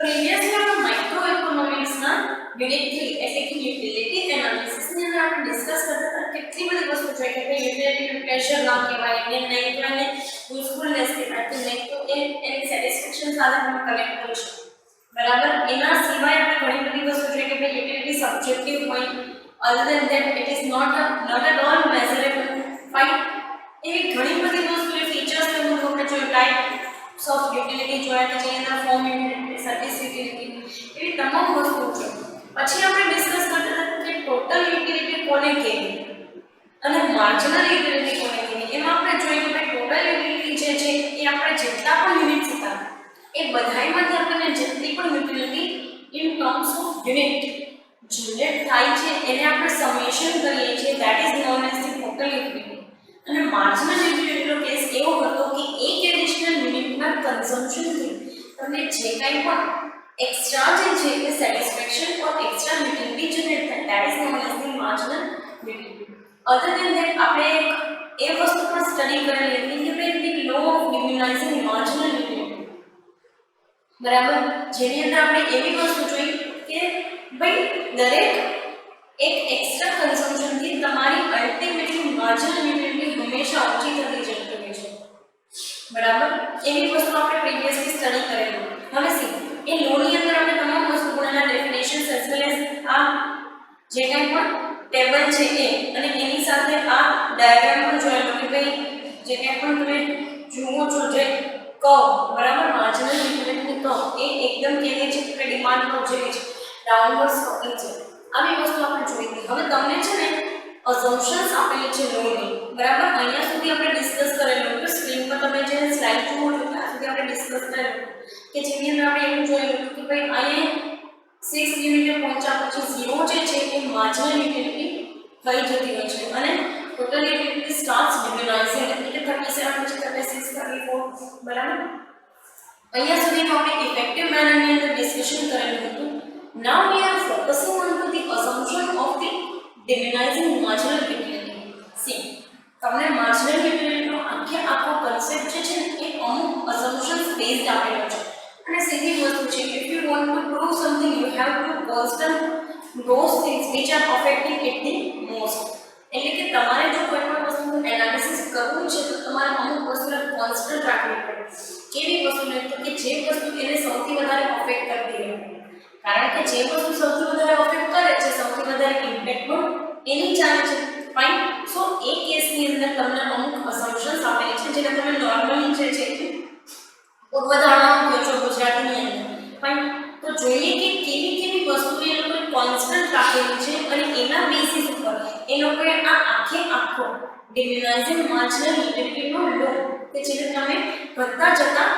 Previously આપણે micro ઇકોનોમિક્સના unit 3 એટલે કે યુટિલિટી એનાલિસિસ ની અંદર આપણે ડિસ્કસ કરતા હતા કેટલી બધી વસ્તુ છે કે ભાઈ યુટિલિટી પ્રેશર ના કહેવાય ને નહીં તો એને યુઝફુલનેસ કહેવાય કે નહીં તો એની સેટિસ્ફેક્શન સાથે તમે કનેક્ટ કરી શકો બરાબર એના સિવાય આપણે ઘણી બધી વસ્તુ છે કે ભાઈ યુટિલિટી સબ્જેક્ટિવ હોય other than that it is not at all measurable fine એવી ઘણી બધી વસ્તુ એ ફીચર્સ ને બધું આપણે જોયું ટાઈપ્સ ઓફ યુટિલિટી જોયા કે જેની અંદર ફોર્મ યુટિલિટી સર્વિસ યુટિલિટી એવી તમામ વસ્તુઓ છે પછી આપણે ડિસ્કસ કરતા હતા કે ટોટલ યુટિલિટી કોને કહેવાય અને માર્જિનલ યુટિલિટી કોને કહેવાય એમાં આપણે જોયું કે ટોટલ યુટિલિટી જે છે એ આપણે જેટલા પણ યુનિટ્સ હતા એ બધાયમાંથી આપણને જેટલી પણ utility in terms of unit generate થાય છે એને આપણે સમેશન કરીએ છીએ that is known as the total utility અને માર્જિનલ યુટિલિટીનો કેસ એવો હતો કે એક એડિશનલ યુનિટના કન્ઝમ્પશનથી તમને જે કંઈ પણ એક્સ્ટ્રા જે છે એ satisfaction or extra utility generate થાય that is known as the marginal utility other than that આપણે એ વસ્તુ પણ સ્ટડી કરેલી હતી કે ભાઈ law of diminishing marginal utility બરાબર જેની અંદર આપણે એવી વસ્તુ જોઈ કે ભાઈ દરેક એક એક્સ્ટ્રા કન્ઝમ્પશનથી તમારી અલ્ટિમેટલી માર્જિનલ યુટિલિટી હંમેશા ઓછી થતી જતી હોય છે બરાબર એવી વસ્તુ આપણે પ્રીવિયસલી સ્ટડી કરેલી હવે સી એ લોની અંદર આપણે તમામ વસ્તુઓના ડેફિનેશન્સ એઝ વેલ એઝ આ જે કંઈ પણ ટેબલ છે એ અને એની સાથે આ ડાયાગ્રામ પણ જોયેલો કે ભાઈ જે કંઈ પણ તમે જુઓ છો જે કર્વ બરાબર માર્જિનલ યુટિલિટી કર્વ એ એકદમ કેવી છે કે ડિમાન્ડ કર્વ જેવી છે ડાઉનવર્ડ સ્લોપિંગ છે આવી વસ્તુ આપણે જોઈ હતી હવે તમને છે ને અઝમ્પશન્સ આપેલી છે લોની બરાબર અહીંયા સુધી આપણે ડિસ્કસ કરેલું કે સ્ક્રીન પર તમે જે સ્લાઇડ જુઓ છો ત્યાં સુધી આપણે ડિસ્કસ કરેલું કે જેની અંદર આપણે એવું જોયેલું કે ભાઈ અહીંયા 6 યુનિટે પહોંચ્યા પછી 0 જે છે એ માર્જિનલ યુટિલિટી થઈ જતી હોય છે અને ટોટલ યુટિલિટી સ્ટાર્ટ્સ ડિમિનાઇઝિંગ એટલે કે 37 પછી 36 34 બરાબર અહીંયા સુધી આપણે ઇફેક્ટિવ મેનરની અંદર ડિસ્કશન કરેલું હતું now we are focusing on the assumption of the diminishing marginal utility see તમને marginal utility નો આખો concept જે છે એ અમુક assumptions based આપેલો છે અને સીધી વસ્તુ છે if you want to prove something you have to constant those things which are affecting it the most એટલે કે તમારે જો કોઈ પણ વસ્તુનું એનાલિસિસ કરવું છે તો તમારે અમુક વસ્તુને કોન્સ્ટન્ટ રાખવી પડે કેવી વસ્તુને તો કે જે વસ્તુ એને સૌથી વધારે અફેક્ટ કરતી હોય કારણ કે જે વસ્તુ સૌથી વધારે અફેક્ટ કરે છે સૌથી વધારે ઇમ્પેક્ટ પણ એની ચાલે છે ફાઇન સો એ કેસની અંદર તમને અમુક અસમ્પશન્સ આપેલી છે જેને તમે નોર્મલી જે છે પૂર્વધારણાઓ કહો છો ગુજરાતીની અંદર ફાઇન તો જોઈએ કે કેવી કેવી વસ્તુ એ લોકોએ કોન્સ્ટન્ટ રાખેલી છે અને એના બેસિસ ઉપર એ લોકોએ આ આખો ડિમિનાઇઝિંગ માર્જિનલ યુટિલિટીનો લો કે જેને તમે વધતા જતા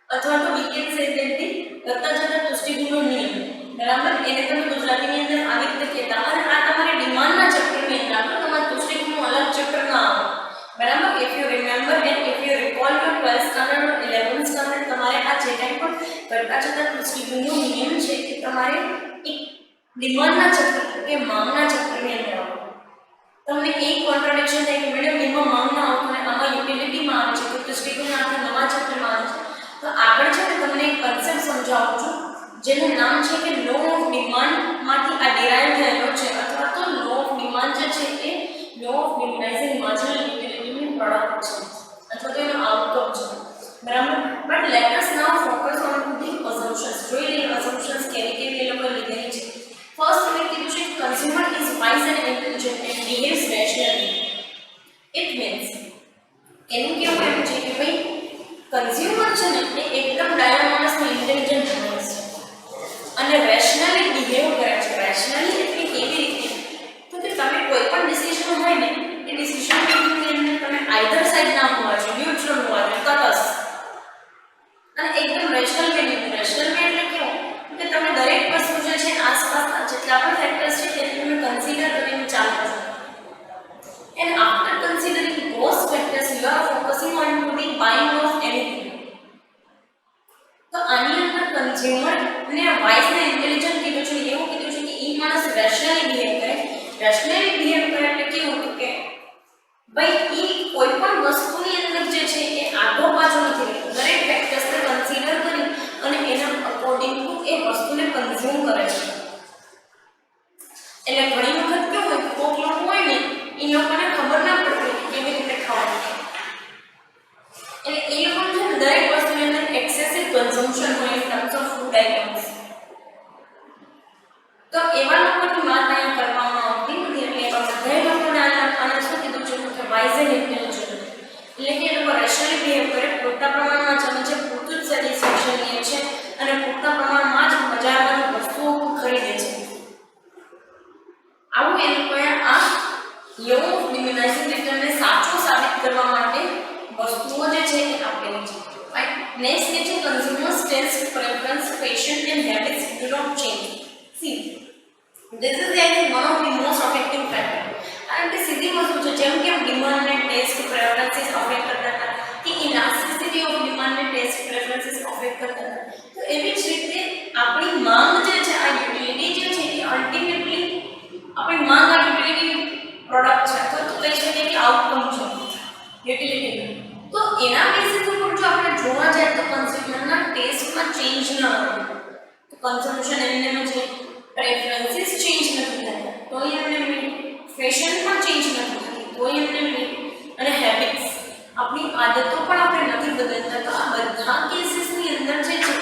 અથવા તો વીકેન્ડ સેન્ટેન્સથી વધતા જતા તુષ્ટિગુણનો નિયમ બરાબર એને તમે ગુજરાતીની અંદર આવી રીતે કહેતા અને આ તમારે ડિમાન્ડના ચેપ્ટરની અંદર આપો તમારે તુષ્ટિગુણનું અલગ ચેપ્ટર ના આવે બરાબર if you remember and if you recall your 12th standard or 11th standard તમારે આ જે કંઈ પણ વધતા જતા તુષ્ટિગુણનો નિયમ છે એ તમારે એક ડિમાન્ડના ચેપ્ટર કે માંગના ચેપ્ટરની અંદર આવે તમને એક કોન્ટ્રાડિક્શન થાય કે મેડમ એમાં માંગ ના આવતું અને આમાં યુટિલિટીમાં આવે છે તો તુષ્ટિગુણ આખા નવા ચેપ્ટરમાં આવે છે તો આગળ છે ને તમને એક કન્સેપ્ટ સમજાવું છું જેનું નામ છે કે લો ઓફ ડિમાન્ડમાંથી આ ડિરાઇવ થયેલો છે અથવા તો લો ઓફ ડિમાન્ડ જે છે એ લો ઓફ ડિમિનાઇઝિંગ માર્જિનલ યુટિલિટીની પ્રોડક્ટ છે અથવા તો એનો આઉટકમ છે બરાબર but let us now focus on the અઝમ્પશન્સ જોઈ લઈએ અઝમ્પશન્સ કેવી એ લોકો લીધેલી છે ફર્સ્ટ મેં કીધું છે consumer is wise and intelligent and behaves rationally it means એનું કેવું એમ છે કે ભાઈ કન્ઝ્યુમર છે ને એ એકદમ ડાયા માણસનો ઇન્ટેલિજન્ટ માણસ છે અને રેશનલી બિહેવ કરે છે રેશનલી એટલે કેવી રીતે તો કે તમે કોઈ પણ ડિસિઝન હોય ને એ ડિસિઝન મેકિંગની અંદર તમે આઈધર સાઈડ ના હોવા જોઈએ ન્યુટ્રલ હોવા જોઈએ તટસ્થ અને એકદમ રેશનલ વે એટલે કેવું કે તમે દરેક વસ્તુ જે છે આસપાસના જેટલા પણ ફેક્ટર્સ છે તેને તમે કન્સિડર કરીને ચાલો છો and after considering those factors you are focusing on to the buying of anything તો આની અંદર કન્ઝ્યુમર ને વાઇઝ ને ઇન્ટેલિજન્ટ કીધું છે એવું કીધું છે કે ઈ માણસ રેશનલી બિહેવ કરે એટલે કેવું કે ભાઈ ઈ કોઈ પણ વસ્તુની અંદર જે છે એ આગો પાછો નથી રહેતો દરેક ફેક્ટર્સને કન્સિડર કરી અને એના અકોર્ડિંગ ટુ consumption હોય in terms of food items. તો એવા લોકોની વાત અહીંયા કરવામાં આવતી નથી એટલે એવા બધા લોકોને આને શું કીધું છે કે વાઇઝ એન્ડ ઇન્ટેલિજન્ટ એટલે કે એ લોકો રેશનલી બિહેવ કરે પૂરતા પ્રમાણમાં જમે છે પૂરતું જ સેટિસ્ફેક્શન લે છે અને પૂરતા પ્રમાણમાં જ બજારમાંથી વસ્તુઓ ખરીદે છે આવું એ લોકોએ આ લો ડિમિનિશિંગ રિટર્નને સાચું સાબિત કરવા માટે વસ્તુઓ જે છે એ આપેલી છે રાઈટ નેક્સ્ટ કે છે consumers taste preference passion and habits do not change see this is one of the most affecting factor કારણ કે સીધી વસ્તુ છે જેમ કે ડિમાન્ડ ને ટેસ્ટ પ્રેફરન્સીસ અફેક્ટ કરતા હતા કે ઇલાસ્ટિસિટી ઓફ ડિમાન્ડ ને ટેસ્ટ પ્રેફરન્સીસ અફેક્ટ કરતા હતા તો એવી જ રીતે આપણી માંગ જે છે આ યુટિલિટી જે છે એ અલ્ટિમેટલી આપણી માંગ આ યુટિલિટી પ્રોડક્ટ છે તો કહી શકીએ કે આઉટકમ છે યુટિલિટી તો એના બેસિસ ઉપર જો આપણે જોવા જઈએ તો કન્ઝ્યુમરના ટેસ્ટમાં ચેન્જ ન આવે તો કન્ઝમ્પશન એમને છે પ્રેફરન્સીસ ચેન્જ નથી થતા તો એમને ફેશનમાં ચેન્જ નથી થતી તો એમને અને હેબિટ્સ આપણી આદતો પણ આપણે નથી બદલતા તો આ બધા કેસીસની અંદર જે છે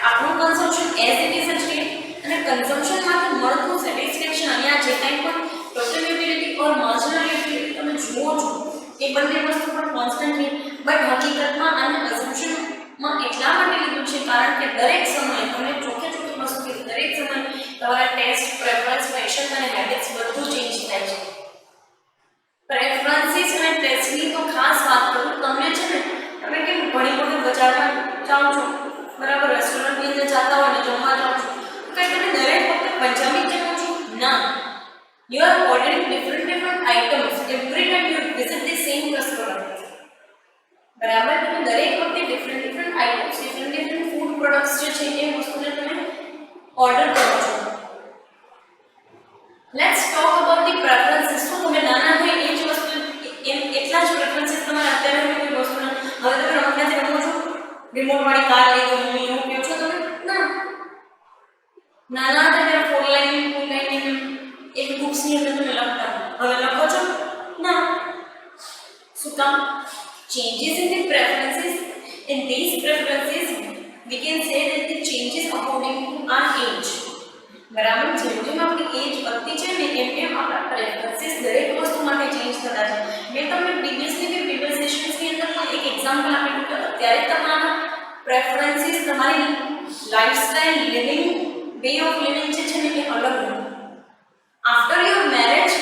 આપણું કન્ઝમ્પશન એઝ ઇટ ઇઝ જ રહે અને કન્ઝમ્પશનમાંથી મળતું સેટિસ્ફેક્શન અહીંયા જે કંઈ પણ ટોટલ યુટિલિટી ઓર માર્જિનલ યુટિલિટી તમે જુઓ છો એ બંને વસ્તુ પણ કોન્સ્ટન્ટ રહે બટ હકીકતમાં આને કન્ઝમ્પશનમાં એટલા માટે લીધું છે કારણ કે દરેક સમયે તમે ચોખ્ખે ચોખ્ખી વસ્તુ કે દરેક સમયે તમારા ટેસ્ટ પ્રેફરન્સ ફેશન અને હેબિટ્સ બધું ચેન્જ થાય છે પ્રેફરન્સીસ અને ટેસ્ટની તો ખાસ વાત કરું તમને છે ને તમે કેમ ઘણી વખત બજારમાં જાઓ છો બરાબર રેસ્ટોરન્ટની અંદર જતા હોય ને જમવા જાઓ છો કંઈ તમે દરેક વખતે પંજાબી જ જમો છો ના you are ordering different items every time you visit the same restaurant બરાબર તમે દરેક વખતે different items different food products જે છે એ વસ્તુને તમે ઓર્ડર કરો છો let's talk about the preferences તો તમે નાના હોય એ જ વસ્તુ એટલા જ પ્રેફરન્સીસ તમારે અત્યારે હોય કોઈ વસ્તુના હવે તમે રમતમાંથી રમો છો રિમોટ વાળી કાર લઈ ગયો મમ્મી એવું કહો છો તમે ના નાના હતા ત્યારે 4 લાઈન 2 લાઈન એક બુક્સની અંદર તમે લખતા હવે લખો છો ના શું કામ changes in the preferences in these preferences we can say that the changes according to our age બરાબર જેમ જેમ આપણી એજ વધતી છે ને એમ એમ આપણા પ્રેફરન્સીસ દરેક વસ્તુ માટે ચેન્જ થતા છે મેં તમને પ્રીવિયસ સેશન્સની અંદર પણ એક એક્ઝામ્પલ આપેલું હતું ત્યારે તમારા પ્રેફરન્સીસ તમારી lifestyle living way of living જે છે ને એ અલગ હોય after your marriage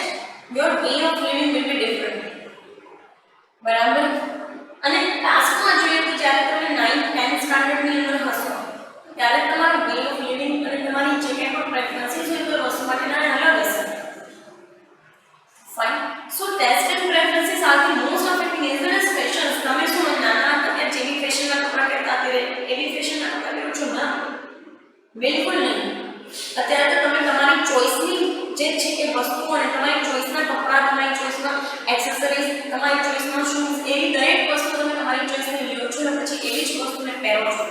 your way of living will be different બરાબર અને લાસ્ટમાં જોઈએ તો જ્યારે તમે 9th 10th સ્ટાન્ડર્ડની અંદર હશો ત્યારે તમારું વે ઓફ લિવિંગ અને તમારી જે કંઈ પણ પ્રેફરન્સીસ હોય તો વસ્તુ માટેના અલગ હશે fine so taste and preferences are the most affecting as well as fashions તમે શું નાના હતા ત્યારે જેવી ફેશનના કપડાં પહેરતા ત્યારે એવી ફેશનના કપડાં પહેરો છો ના બિલકુલ નહીં અત્યારે તો તમે તમારી ચોઈસની જે છે એ વસ્તુઓ અને તમારી ચોઈસના કપડાં તમારી ચોઈસના એક્સેસરીઝ તમારી ચોઈસના શૂઝ એવી દરેક વસ્તુ તમે તમારી ચોઈસની લ્યો છો અને પછી એવી જ વસ્તુને પહેરો છો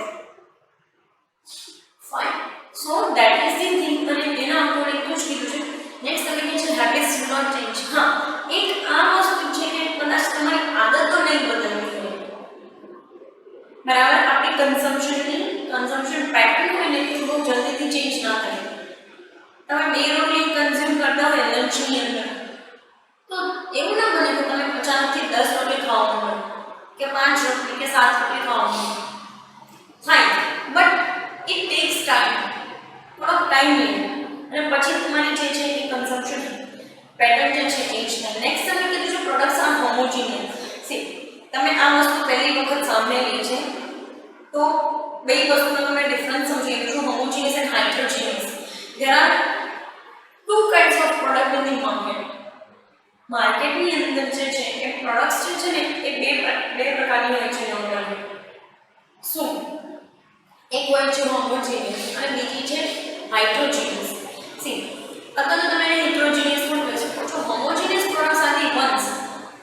fine so that is the thing અને એના અકોર્ડિંગ તો જ કીધું છે નેક્સ્ટ તમે કહે છે હેબિટ્સ ડુ નોટ ચેન્જ હા એક આ વસ્તુ છે કે કદાચ તમારી આદતો નહીં બદલવી જોઈએ બરાબર આપણી કન્ઝમ્પશન પેટર્ન હોય ને એ બહુ જલ્દીથી ચેન્જ ના થાય તમે 2 રોટલી કન્ઝ્યુમ કરતા હોય લંચની અંદર તો એવું ના બને કે તમે અચાનકથી 10 રોટલી ખાવા માંડો કે 5 રોટલી કે 7 રોટલી ખાવા માંડો fine but it takes time થોડોક ટાઈમ લે અને પછી તમારી જે છે એ કન્ઝમ્પશન પેટર્ન જે છે ચેન્જ થાય નેક્સ્ટ તમે કીધું છે પ્રોડક્ટ્સ આર હોમોજીનિયસ સી તમે આ વસ્તુ પહેલી વખત સાંભળેલી છે તો બે વસ્તુનો તમે ડિફરન્સ સમજી લો છો homogeneous and heterogeneous there are two kinds of product in the market માર્કેટની અંદર જે છે એ પ્રોડક્ટ્સ જે છે ને એ બે પ્રકારની હોય છે નોર્મલી શું એક હોય છે હોમોજીનિયસ અને બીજી છે હાઇડ્રોજીનિયસ સી અથવા તો તમે એને હેટ્રોજીનિયસ પણ કહી શકો છો homogeneous products are the once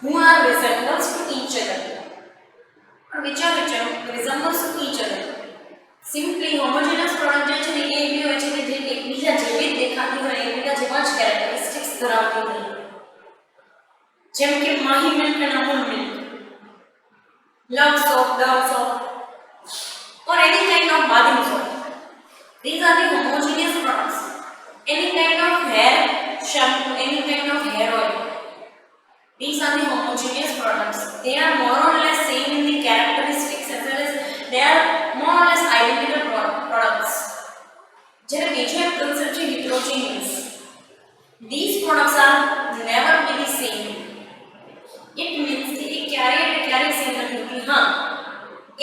who are resemblance to each other which are resemblance to each other simply homogeneous product જે છે ને એ એવી હોય છે કે જે એકબીજા જેવી જ દેખાતી હોય એકબીજા જેવા જ કેરેક્ટરિસ્ટિક્સ ધરાવતી હોય જેમ કે માહી મિલ્ક અને Amul milk love soap Dove soap or any kind of bathing soap. These are the homogeneous products. Any kind of hair shampoo, any kind of hair oil. These are the homogeneous products. They are more or less same in the characteristics as well as they are more or less identical products. જ્યારે બીજો એક concept છે heterogeneous. These products are never be the same. It means કે એ ક્યારે same નથી હોતી. હા,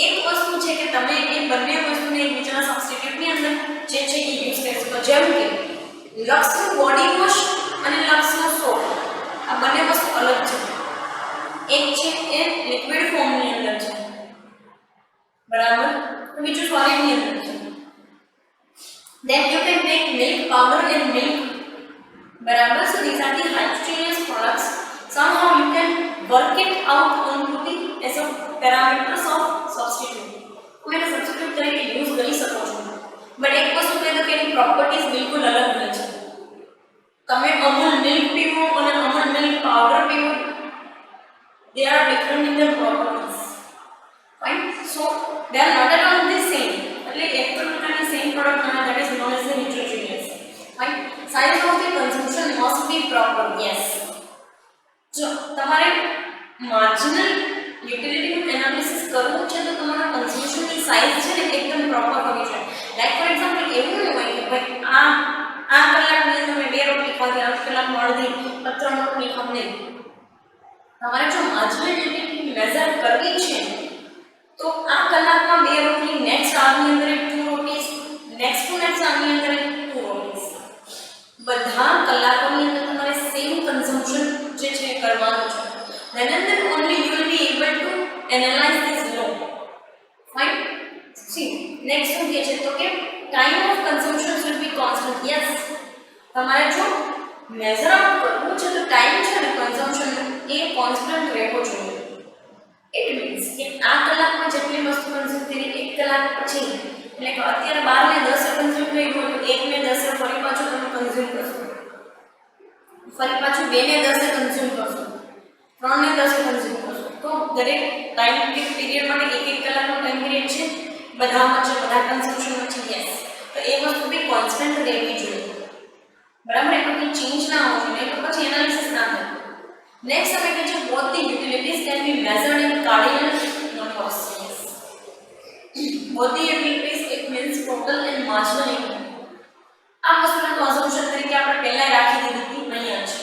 એક વસ્તુ છે કે તમે એ બંને વસ્તુને એકબીજાના સબસ્ટિટ્યુટની અંદર જે છે એ યુઝ કરી શકો. જેમ કે લક્સનું બોડી વોશ અને લક્સનું સોપ, આ બંને વસ્તુ અલગ છે. એક છે એ લિક્વિડ ફોર્મની અંદર છે, બરાબર, બીજું સોલિડની અંદર છે. Then you can make milk powder and milk, બરાબર. So these are the heterogeneous products. Somehow you can work it out onto the as a parameters of substitute. તમે એને સબસ્ટિટ્યુટ તરીકે યુઝ કરી શકો છો. બટ એક વસ્તુ કહે તો કે એની પ્રોપર્ટીઝ બિલકુલ અલગ હોય છે. તમે અમૂલ મિલ્ક પીવો અને અમૂલ મિલ્ક પાવડર પીવો, they are different in their properties. Fine. So they are not at all the same. એટલે એક પ્રકારની સેમ પ્રોડક્ટ ના, that is known as the heterogeneous. Fine. Size of the consumption must be proper. Yes. જો તમારે marginal યુટિલિટીનું analysis કરવું છે તો તમારા કન્ઝમ્પશનની સાઇઝ છે ને એકદમ પ્રોપર હોવી જોઈએ. લાઈક ફોર એક્ઝામ્પલ એવું નહીં હોય કે ભાઈ આ કલાકની અંદર તમે 2 રોટલી ખાધી, આ કલાકમાં અડધી 3 રોટલી ખાવ નહીં. તમારે જો માર્જિનલ યુટિલિટી મેઝર કરવી છે તો આ કલાકમાં 2 રોટલી, નેક્સ્ટ આવરની અંદર 2 રોટીસ, નેક્સ્ટ ટુ નેક્સ્ટ આવરની અંદર 2 રોટીસ, બધા કલાકોની અંદર તમારે સેમ કન્ઝમ્પશન જે છે કરવાનું છે. then and then only you will be able to analyze this law. Fine. See, next one છે તો કે time of consumption should be constant. Yes, તમારે જો મેઝર આઉટ કરવું છે તો ટાઈમ છે ને કન્ઝમ્પશન એ કોન્સ્ટન્ટ રહેવો જોઈએ. ઇટ મીન્સ કે આ કલાકમાં જેટલી વસ્તુ કન્ઝ્યુમ કરી 1 કલાક પછી, એટલે કે અત્યારે 12 ને 10 કન્ઝ્યુમ થઈ ગયું તો 1 ને 10 ફરી પાછું તમે કન્ઝ્યુમ કરશો, ફરી પાછું 2 ને 10 કન્ઝ્યુમ કરશો, 3 ને 10 કન્ઝ્યુમ કરશો. તો દરેક ટાઈમ પીરિયડ માટે 1 કલાકનો ટાઈમ પીરિયડ છે બધામાં છે, બધા કન્ઝમ્પશનમાં છે. યસ, તો એ વસ્તુ બી કોન્સ્ટન્ટ રહેવી જોઈએ, બરાબર. એમાં કોઈ ચેન્જ ના હોવો જોઈએ, તો પછી એનાલિસિસ ના થાય. નેક્સ્ટ આપણે કહે છે both the utilities can be measured in cardinal numbers. Yes, both the utilities, it means total and marginal income. આ વસ્તુના કન્ઝમ્પશન તરીકે આપણે પહેલા રાખી દીધી હતી, અહીંયા છે.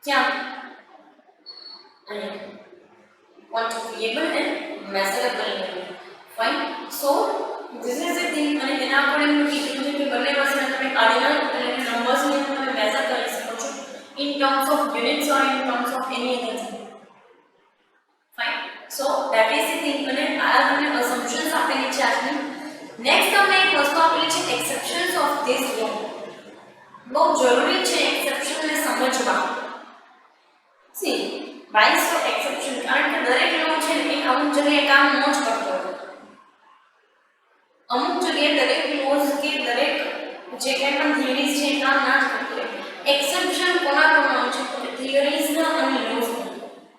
ક્યાં? અહીંયા quantifiable and measurable income. Fine. So this is the thing. અને એના અકોર્ડિંગ કીધું છે કે બંને વસ્તુને તમે કાર્ડિનલ અને નંબર્સની અંદર તમે મેઝર કરી શકો છો in terms of units or in terms of any other thing. Fine. So that is the thing. અને આ તમને assumptions આપેલી છે આજની. નેક્સ્ટ તમને એક વસ્તુ આપેલી છે exceptions of this law. બહુ જરૂરી છે એક્સેપ્શનને સમજવા. See, why so exception? કારણ કે દરેક law છે ને એ અમુક જગ્યાએ કામ ન જ કરતો હોય. અમુક જગ્યાએ દરેક laws કે દરેક જે કંઈ પણ થિયરીઝ છે એ કામ ના જ કરતી હોય. એક્સેપ્શન કોના હોય છે? તો થિયરીઝના અને લોઝના,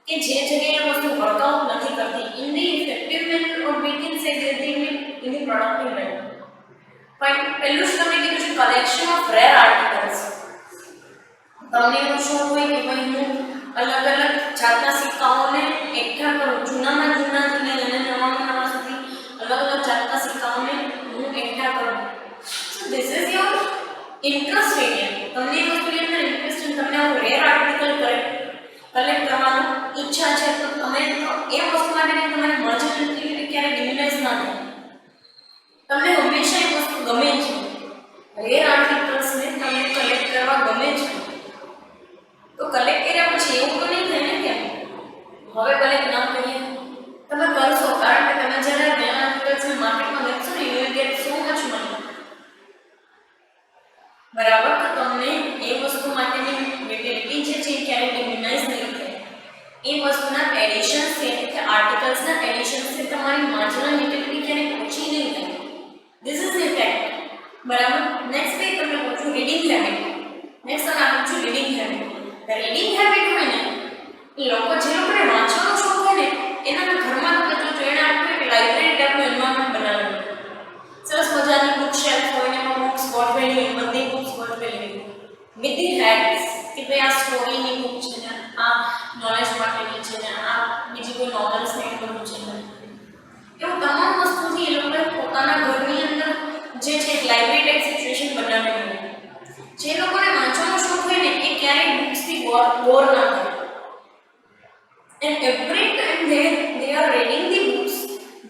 કે જે જગ્યાએ વસ્તુ વર્કઆઉટ નથી કરતી in the effective manner or we can say that in the productive manner. પણ પહેલું જ તમને કીધું છે કલેક્શન ઓફ રેર આર્ટિકલ્સ. તમને એવો શોખ હોય કે ભાઈ હું અલગ અલગ જાતના સિક્કાઓને એકઠા કરું, જૂનામાં જૂનાથી લઈને નવામાં નવા સુધી અલગ અલગ જાતના સિક્કાઓને હું એકઠા કરું. So this is your interest area. તમને એ વસ્તુની અંદર ઇન્ટરેસ્ટ છે, તમને આવું રેર આર્ટિકલ કલેક્ટ કરવાની ઈચ્છા છે, તો તમે એ વસ્તુ માટે તમારી મર્જિનલ ક્યારે ડિમિનાઇઝ ના થાય. તમને હંમેશા એ વસ્તુ ગમે છે, રેર આર્ટિકલ્સને તમને કલેક્ટ કરવા ગમે છે, તો કલેક્ટ કર્યા પછી એવું તો નહીં થાય ને કે હવે કલેક્ટ ના કરીએ. તમે કરશો, કારણ કે તમે જ્યારે રેર આર્ટિકલ્સને માર્કેટમાં વેચશો ને you will get so much money, બરાબર. તો તમને એ વસ્તુ માટેની યુટિલિટી જે છે ક્યારે ડિમિનાઇઝ નહીં થાય. એ વસ્તુના એડિશન્સ છે કે આર્ટિકલ્સના એડિશન્સથી તમારી માર્જિનલ યુટિલિટી ક્યારે ઓછી નહીં થાય. ધીસ ઇઝ ધ ફેક્ટ, બરાબર. નેક્સ્ટ પે તમને પૂછું રીડિંગ હેબિટ. નેક્સ્ટ તમે પૂછું રીડિંગ હેબિટ. રીડિંગ હેબિટ હોય ને એ લોકો જે લોકોને વાંચવાનો શોખ હોય ને એના ઘરમાં તમે જો એને આખું એક લાઇબ્રેરી ટાઈપનું એન્વાયરમેન્ટ બનાવેલું.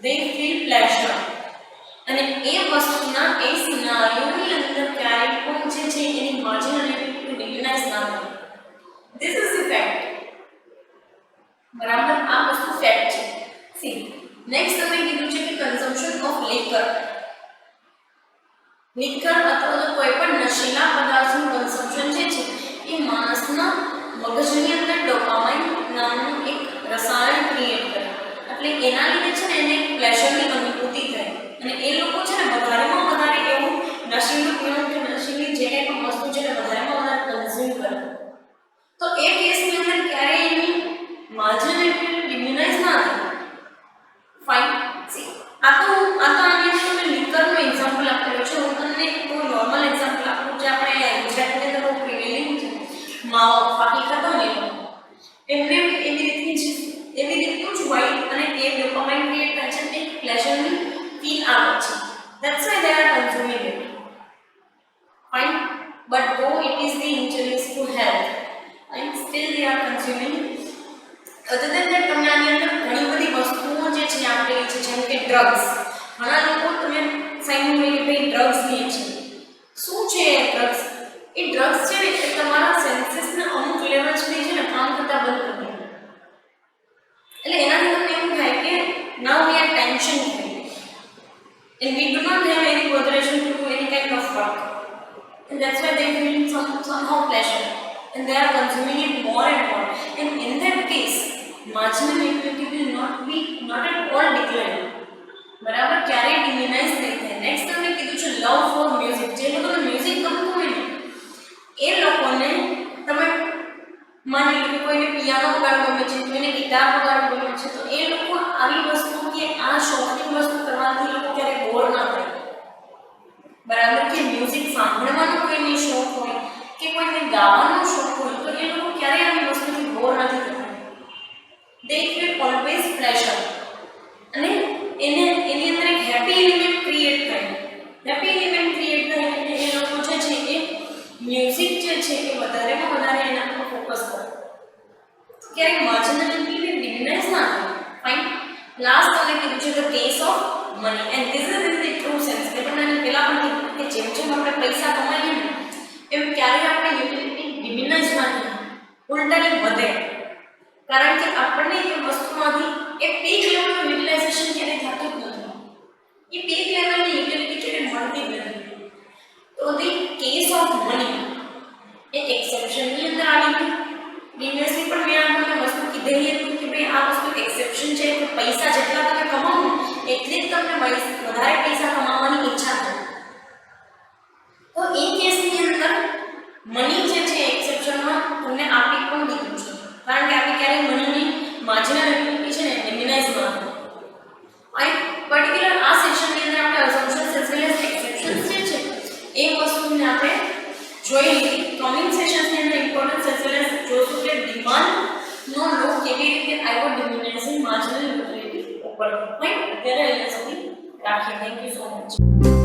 they feel pleasure. અને એ વસ્તુના એ સિનારીઓની અંદર ક્યારેય પણ જે છે એની માર્જિનાલિટી રિયલાઇઝ ના થાય. This is the fact. બરાબર, આ વસ્તુ ફેક્ટ છે. સી નેક્સ્ટ તમે કીધું છે કે કન્ઝમ્પશન ઓફ લિકર. લિકર અથવા તો કોઈ પણ નશીલા પદાર્થનું કન્ઝમ્પશન જે છે એ માણસના મગજની અંદર ડોપામાઇન નામનું એક રસાયણ ક્રિએટ કરે. એટલે એના લીધે છે ને એને પ્લેઝરની અનુભૂતિ થાય અને એ લોકો છે ને વધારેમાં વધારે એવું નશીલું પીણું કે નશીલી જે કંઈ પણ વસ્તુ છે ને વધારેમાં વધારે કન્ઝ્યુમ કરે. તો એ કેસની અંદર ક્યારેય એની માર્જિનાલિટી ડિમિનાઇઝ ના થાય. ફાઇન. સી આ તો આની અંદર મેં લિકરનું એક્ઝામ્પલ આપેલું છે. હું તમને કોઈ નોર્મલ એક્ઝામ્પલ આપું જે આપણે ગુજરાતની અંદર બહુ પ્રિવેલિંગ છે. માવો ફાકી ખાતા હોય એમને એવી રીતનું જ હોય અને એ ડોપામાઇન ક્રિએટ થાય છે તે પ્લેઝરની ફીલ આવે છે. That's why they are consuming it. Fine. But though it is the injurious to health and still they are consuming. other than that તમને આની અંદર ઘણી બધી વસ્તુઓ જે છે આપેલી છે જેમ કે ડ્રગ્સ. ઘણા લોકો તમે સાંભળ્યું કે ભાઈ ડ્રગ્સ લે છે. શું છે ડ્રગ્સ? એ ડ્રગ્સ છે ને એ તમારા સેન્સીસના અમુક લેવલ સુધી છે ને કામ કરતા બંધ કરી દે. એટલે એનાથી તમને એવું થાય કે now we are tension free and we do not have any motivation to do any kind of work, and that's why they feel somehow pleasure and they are consuming it more and more, and in that case marginal activity will not at all decline. બરાબર, ક્યારેય ડિમિનાઇઝ નહીં થાય. Next તમને કીધું છે લવ four music. જે લોકોને music ગમતું હોય ને એ લોકોને તમે માની લો કે કોઈને પિયાનો વગાડવો ગમે છે, કોઈને ગિટાર વગાડવો ગમે છે, તો એ લોકો આવી વસ્તુ કે આ શોખની વસ્તુ કરવાથી લોકો ક્યારેય બોર ના થાય. બરાબર, કે મ્યુઝિક સાંભળવાનો કોઈને શોખ હોય કે કોઈને ગાવાનો શોખ હોય તો એ લોકો ક્યારેય આવી વસ્તુથી બોર નથી થતા. દે ફીલ ઓલવેઝ પ્લેઝર અને એની અંદર એક હેપી એલિમેન્ટ ક્રિએટ થાય. હેપી એલિમેન્ટ ક્રિએટ થાય એટલે એ લોકો જે છે એ મ્યુઝિક જે છે એ વધારેમાં વધારે એના પર ફોકસ કરે. ક્યારેક માર્જિનાલિટી ડિમિનાઇઝ ના થાય. ફાઇન. લાસ્ટ તમે કીધું છે the case of money and this is in the true sense. કે તમને પહેલા પણ કીધું કે જેમ જેમ આપણે પૈસા કમાઈએ ને એમ ક્યારેય આપણે યુટિલિટી ડિમિનાઇઝ ના થાય, ઉલટાની વધે. કારણ કે આપણને એ વસ્તુમાંથી એ પીક લેવલનું યુટિલાઇઝેશન ક્યારેય થતું જ નથી. એ પીક લેવલની યુટિલિટી ક્યારેય મળતી જ નથી. તો ધી કેસ ઓફ મની એ એક્સેપ્શનની અંદર આવી ગયું. પ્રીવિયસલી પણ મેં આપણને વસ્તુ કીધેલી હતી કે ભાઈ આ વસ્તુ એક્સેપ્શન છે કે પૈસા જેટલા તમે કમાવો એટલી જ તમને વધારે પૈસા કમાવાની ઈચ્છા થાય. તો એ કેસની અંદર મની જે છે એક્સેપ્શનમાં તમને આપી પણ દીધું છે. કારણ કે આપણે ક્યારેય મનીની માર્જિનાલિટી છે ને ડિમિનાઇઝ ન થાય. અને પર્ટિક્યુલર આ સેશનની અંદર આપણે અઝમ્પશન્સ એઝ વેલ એઝ એક્સેપ્શન્સ જે છે એ વસ્તુને આપણે જોઈ લીધી. કમિંગ સેશન્સની અંદર ઇમ્પોર્ટન્સ એઝ વેલ એઝ જોશું કે ડિમાન્ડનો લો કેવી રીતે આવ્યો ડિમિનાઇઝિંગ માર્જિનલ યુટિલિટી ઉપર. ફાઇન. અત્યારે અહીંયા સુધી રાખીએ. Thank you so much.